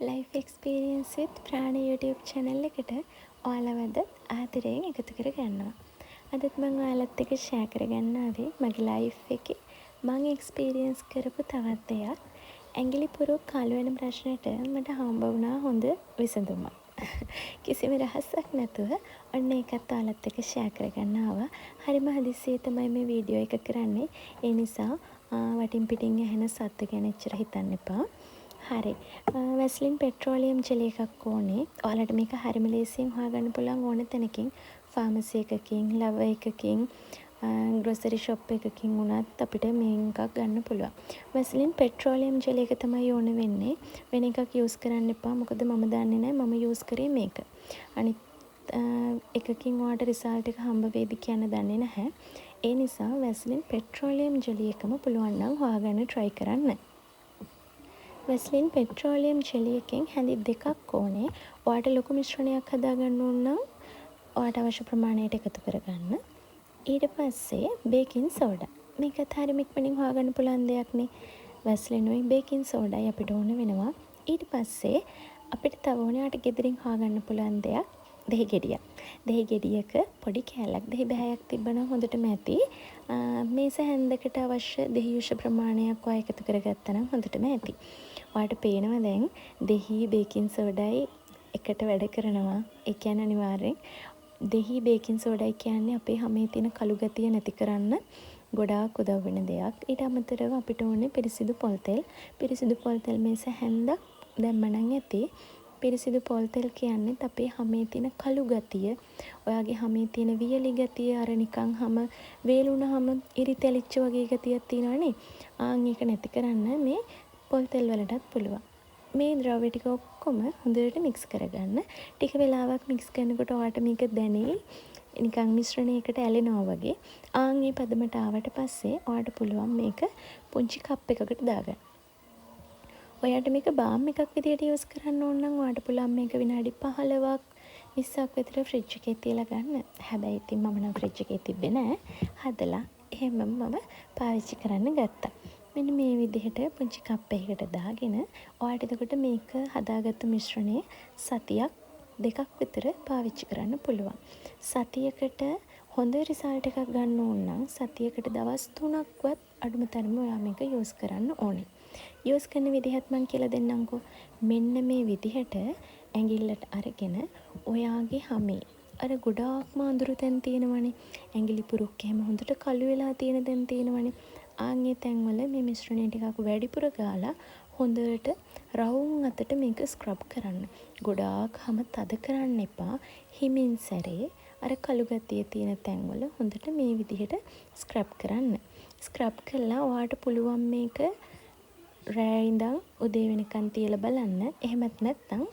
Life experience විත් ප්‍රාණ YouTube channel එකට ඔයාලවද ආදරයෙන් එකතු කරගන්නවා. අදත් මම ඔයාලත් එක්ක share කරගන්න ආවේ මගේ ලයිෆ් එකේ මම එක්ස්පීරියන්ස් කරපු තවත් දෙයක්. ඇඟිලි පුරුක් කළු වෙන ප්‍රශ්නෙට මට හම්බ වුණා හොඳ විසඳුමක්. කිසිම රහසක් නැතුව ඔන්න ඒකත් ඔයාලත් එක්ක share කරගන්න ආවා. හරිම හදිස්සියේ තමයි මේ වීඩියෝ එක කරන්නේ. ඒ නිසා වටින් පිටින් ඇහෙන සද්ද ගැන එච්චර හිතන්න එපා. හරි. වැස්ලින් පෙට්‍රෝලියම් ජෙලි එකක් ඕනේ. ඔයාලට මේක හරිම ලේසියෙන් හොයාගන්න පුළුවන් ඕන තැනකින්. ෆාමසි එකකින්, ලව එකකින්, ග්‍රොසරි ෂොප් එකකින් වුණත් අපිට මේක ගන්න පුළුවන්. වැස්ලින් පෙට්‍රෝලියම් ජෙලි එක තමයි ඕන වෙන්නේ. වෙන එකක් යූස් කරන්න එපා. මොකද මම දන්නේ නැහැ. මම යූස් කරේ මේක. අනිත් එකකින් ඔයාලට රිසල්ට් එක හම්බ වෙයිද කියන්න දන්නේ නැහැ. ඒ නිසා වැස්ලින් පෙට්‍රෝලියම් ජෙලි එකම පුළුවන් නම් හොයාගන්න try කරන්න. වැස්ලින් පෙට්‍රෝලියම් ජෙලි එකෙන් හැඳි දෙකක් ඕනේ. ඔයාට ලොකු මිශ්‍රණයක් හදාගන්න ඕන නම් ඔයාට අවශ්‍ය ප්‍රමාණයට එකතු කරගන්න. ඊට පස්සේ බේකින් සෝඩා. මේකත් හරියම ඉක්මනින් හොයාගන්න පුළුවන් දෙයක් නේ. වැස්ලිනුයි බේකින් සෝඩායි අපිට ඕන වෙනවා. ඊට පස්සේ අපිට තව ඕනේ ඔයාට ගෙදරින් හොයාගන්න පුළුවන් දෙයක් දෙහි ගෙඩියක්. දෙහි ගෙඩියක පොඩි කෑල්ලක් දෙහි බෑයක් තිබ්බනම් හොඳටම ඇති. මේස හැන්දකට අවශ්‍ය දෙහි යුෂ ප්‍රමාණයක් ඔයා එකතු කරගත්තා නම් හොඳටම ඇති. ඔයාට පේනවා දැන් දෙහි බේකින් සෝඩායි එකට වැඩ කරනවා. ඒ කියන්නේ අනිවාර්යෙන් දෙහි බේකින් සෝඩායි කියන්නේ අපේ හැමේ තියෙන කළු ගතිය නැති කරන්න ගොඩාක් උදව් වෙන දෙයක්. ඊට අමතරව අපිට ඕනේ පිරිසිදු පොල් තෙල්. පිරිසිදු පොල් තෙල් මේස හැන්දක් දැම්මනම් ඇති. පිරිසිදු පොල් තෙල් කියන්නේ අපේ හැමේ තියෙන කළු ගතිය, ඔයාගේ හැමේ තියෙන වියලි ගතිය, අර නිකන් හැම වේලුණාම ඉරිතැලිච්ච වගේ ගතියක් තියෙනවනේ. ආන් ඒක නැති කරන්න මේ පොල් තෙල් වලටත් පුළුවන්. මේ ද්‍රව්‍ය ටික ඔක්කොම හොඳට මික්ස් කරගන්න. ටික වෙලාවක් මික්ස් කරනකොට ඔයාට මේක දැනෙයි නිකන් මිශ්‍රණයකට ඇලෙනවා වගේ. ආන් මේ පදමට ආවට පස්සේ ඔයාට පුළුවන් මේක පුංචි කප් එකකට දාගන්න. ඔයාට මේක බාම් එකක් විදියට යූස් කරන්න ඕන නම් ඔයාට පුළුවන් මේක විනාඩි 15ක් 20ක් විතර ෆ්‍රිජ් එකේ තියලා ගන්න. හැබැයි ඉතින් මම නම් ෆ්‍රිජ් එකේ තිබ්බේ නෑ. හදලා එහෙමම මම පාවිච්චි කරන්න ගත්තා. මෙන්න මේ විදිහට පුංචි කප් එකකට දාගෙන ඔයාට එතකොට මේක හදාගත්තු මිශ්‍රණය සතියක් දෙකක් විතර පාවිච්චි කරන්න පුළුවන්. සතියකට හොඳ රිසල්ට් එකක් ගන්න ඕන නම් සතියකට දවස් 3ක්වත් අඩුම තරමේ ඔයා මේක යූස් කරන්න ඕනේ. යූස් කරන විදිහත් මම කියලා දෙන්නම්කෝ. මෙන්න මේ විදිහට ඇඟිල්ලට අරගෙන ඔයාගේ හැමේ අර ගොඩාක්ම අඳුරු තැන් තියෙනවනේ. ඇඟිලි පුරුක් එහෙම හොඳට කළු වෙලා තියෙන තැන් තියෙනවනේ. ආන්ගේ තැන්වල මේ මිශ්‍රණය ටිකක් වැඩිපුර ගාලා හොඳට රවුම් අතට මේක ස්ක්‍රබ් කරන්න. ගොඩාක් හැම තද කරන්න එපා. හිමින් සැරේ අර කළු ගතිය තියෙන තැන්වල හොඳට මේ විදිහට ස්ක්‍රබ් කරන්න. ස්ක්‍රබ් කළා ඔයාට පුළුවන් මේක රෑ ඉඳන් උදේ වෙනකන් තියලා බලන්න. එහෙමත් නැත්නම්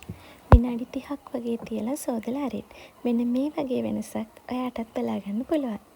විනාඩි 30ක් වගේ තියලා සෝදලා අරින්න. මෙන්න මේ වගේ වෙනසක් ඔයාටත් බලා ගන්න පුළුවන්.